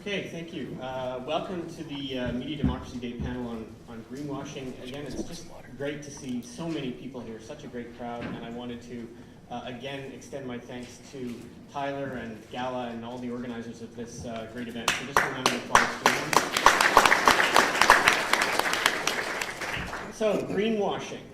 Okay, thank you. Welcome to the Media Democracy Day panel on greenwashing. Again, it's just great to see so many people here, such a great crowd, and I wanted to again extend my thanks to Tyler and Gala and all the organizers of this great event. So just a round of applause for them. So, greenwashing.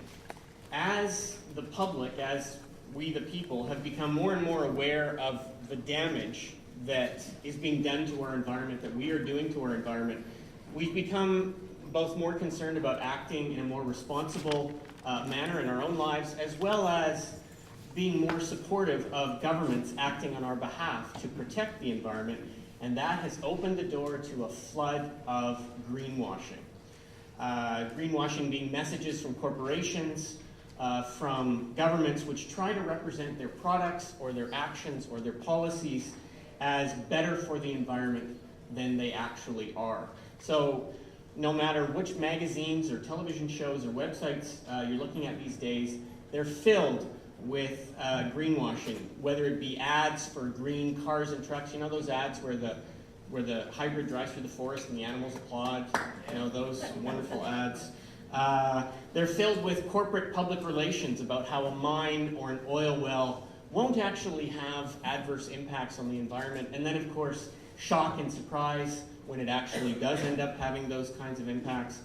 As the public, as we the people, have become more and more aware of the damage that is being done to our environment, that we are doing to our environment, we've become both more concerned about acting in a more responsible manner in our own lives, as well as being more supportive of governments acting on our behalf to protect the environment, and that has opened the door to a flood of greenwashing. Greenwashing being messages from corporations, from governments which try to represent their products or their actions or their policies as better for the environment than they actually are. So no matter which magazines or television shows or websites you're looking at these days, they're filled with greenwashing, whether it be ads for green cars and trucks. You know those ads where the hybrid drives through the forest and the animals applaud? You know, those wonderful ads. They're filled with corporate public relations about how a mine or an oil well won't actually have adverse impacts on the environment. And then, of course, shock and surprise when it actually does end up having those kinds of impacts.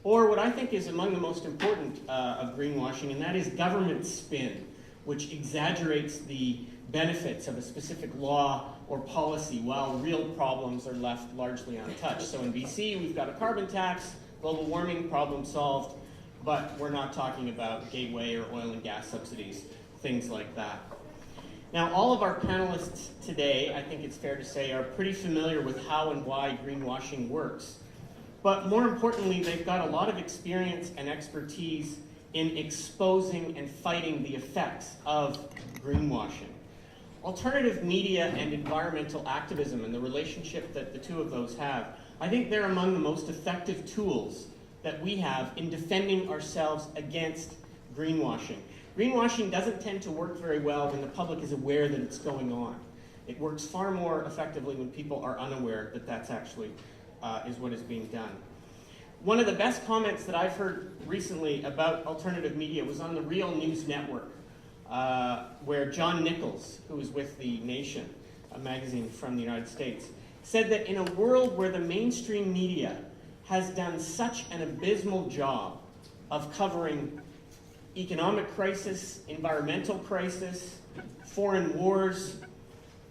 Or what I think is among the most important of greenwashing, and that is government spin, which exaggerates the benefits of a specific law or policy while real problems are left largely untouched. So in BC, we've got a carbon tax, global warming, problem solved, but we're not talking about gateway or oil and gas subsidies, things like that. Now, all of our panelists today, I think it's fair to say, are pretty familiar with how and why greenwashing works. But more importantly, they've got a lot of experience and expertise in exposing and fighting the effects of greenwashing. Alternative media and environmental activism and the relationship that the two of those have, I think they're among the most effective tools that we have in defending ourselves against greenwashing. Greenwashing doesn't tend to work very well when the public is aware that it's going on. It works far more effectively when people are unaware that that's actually is what is being done. One of the best comments that I've heard recently about alternative media was on the Real News Network, where John Nichols, who is with The Nation, a magazine from the United States, said that in a world where the mainstream media has done such an abysmal job of covering economic crisis, environmental crisis, foreign wars,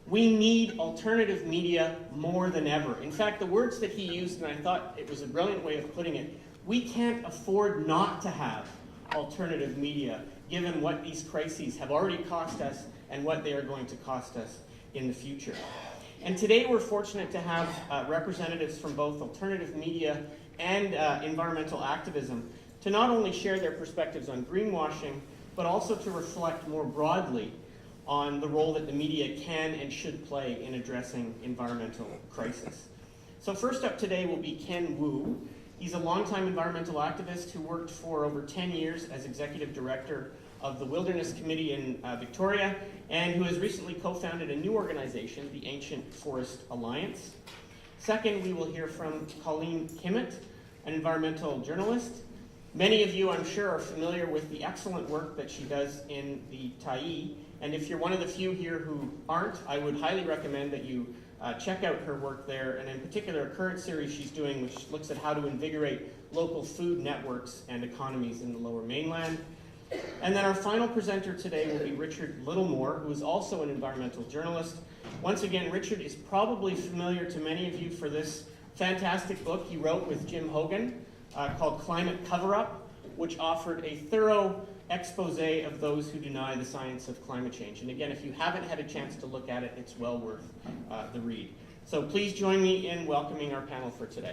we need alternative media more than ever. In fact, the words that he used, and I thought it was a brilliant way of putting it, we can't afford not to have alternative media, given what these crises have already cost us and what they are going to cost us in the future. And today we're fortunate to have representatives from both alternative media and environmental activism to not only share their perspectives on greenwashing, but also to reflect more broadly on the role that the media can and should play in addressing environmental crisis. So first up today will be Ken Wu. He's a longtime environmental activist who worked for over 10 years as executive director of the Wilderness Committee in Victoria, and who has recently co-founded a new organization, the Ancient Forest Alliance. Second, we will hear from Colleen Kimmett, an environmental journalist. Many of you, I'm sure, are familiar with the excellent work that she does in the Tyee, and if you're one of the few here who aren't, I would highly recommend that you check out her work there, and in particular a current series she's doing which looks at how to invigorate local food networks and economies in the Lower Mainland. And then our final presenter today will be Richard Littlemore, who is also an environmental journalist. Once again, Richard is probably familiar to many of you for this fantastic book he wrote with Jim Hogan called Climate Cover-Up, which offered a thorough expose of those who deny the science of climate change. And again, if you haven't had a chance to look at it, it's well worth the read. So please join me in welcoming our panel for today.